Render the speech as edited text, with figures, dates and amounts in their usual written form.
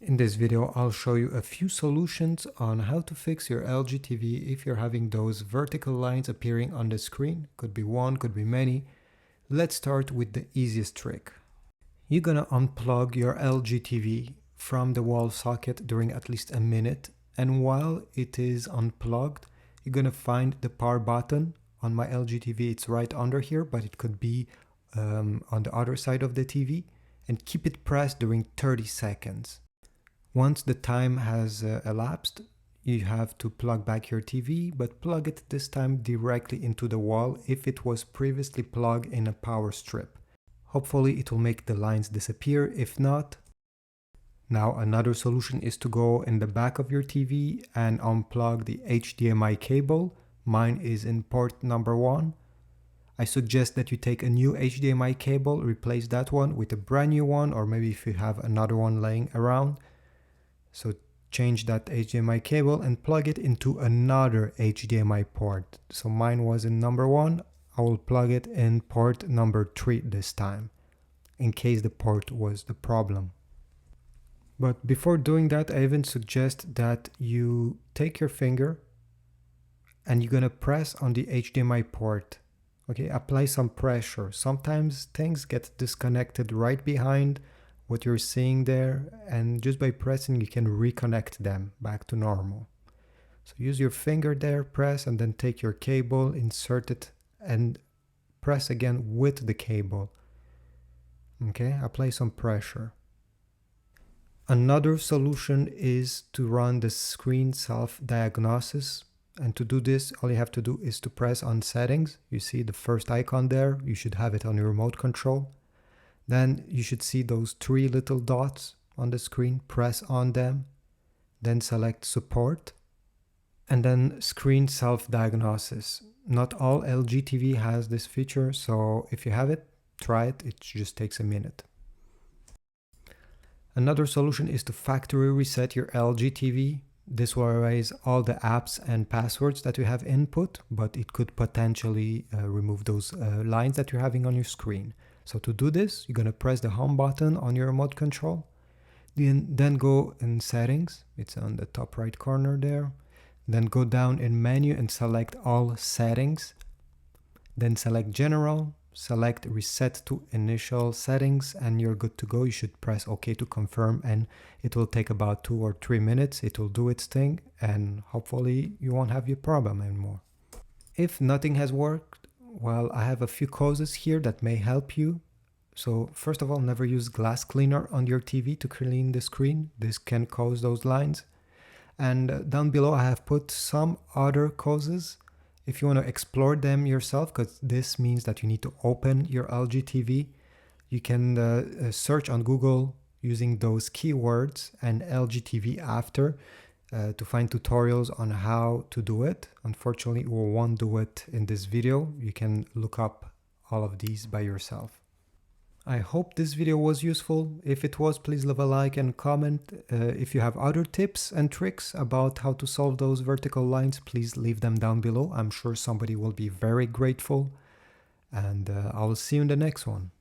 In this video, I'll show you a few solutions on how to fix your LG TV if you're having those vertical lines appearing on the screen. Could be one, could be many. Let's start with the easiest trick. You're gonna unplug your LG TV from the wall socket during at least a minute, and while it is unplugged, you're gonna find the power button. On my LG TV, it's right under here, but it could be on the other side of the TV, and keep it pressed during 30 seconds. Once the time has elapsed, you have to plug back your TV, but plug it this time directly into the wall if it was previously plugged in a power strip. Hopefully it will make the lines disappear. If not, now another solution is to go in the back of your TV and unplug the HDMI cable. Mine is in port number 1. I suggest that you take a new HDMI cable, replace that one with a brand new one, or maybe if you have another one laying around. So change that HDMI cable and plug it into another HDMI port. So mine was in number 1. I will plug it in port number 3 this time, in case the port was the problem. But before doing that, I even suggest that you take your finger and you're gonna press on the HDMI port. Okay, apply some pressure. Sometimes things get disconnected right behind what you're seeing there, and just by pressing you can reconnect them back to normal. So use your finger there, press, and then take your cable, insert it, and press again with the cable. Okay, apply some pressure. Another solution is to run the screen self-diagnosis, and to do this all you have to do is to press on settings. You see the first icon there, you should have it on your remote control. Then you should see those 3 little dots on the screen. Press on them, then select support, and then screen self-diagnosis. Not all LG TV has this feature, so if you have it, try it. It just takes a minute. Another solution is to factory reset your LG TV. This will erase all the apps and passwords that you have input, but it could potentially remove those lines that you're having on your screen. So to do this, you're going to press the home button on your remote control, then go in settings, it's on the top right corner there, then go down in menu and select all settings, then select general, select reset to initial settings, and you're good to go. You should press OK to confirm, and it will take about 2 or 3 minutes. It will do its thing, and hopefully you won't have your problem anymore. If nothing has worked, well, I have a few causes here that may help you. So first of all, never use glass cleaner on your TV to clean the screen. This can cause those lines. And down below I have put some other causes if you want to explore them yourself, because this means that you need to open your LG TV. You can search on Google using those keywords and LG TV after to find tutorials on how to do it. Unfortunately, we won't do it in this video. You can look up all of these by yourself. I hope this video was useful. If it was, please leave a like and comment. If you have other tips and tricks about how to solve those vertical lines, please leave them down below. I'm sure somebody will be very grateful. And I will see you in the next one.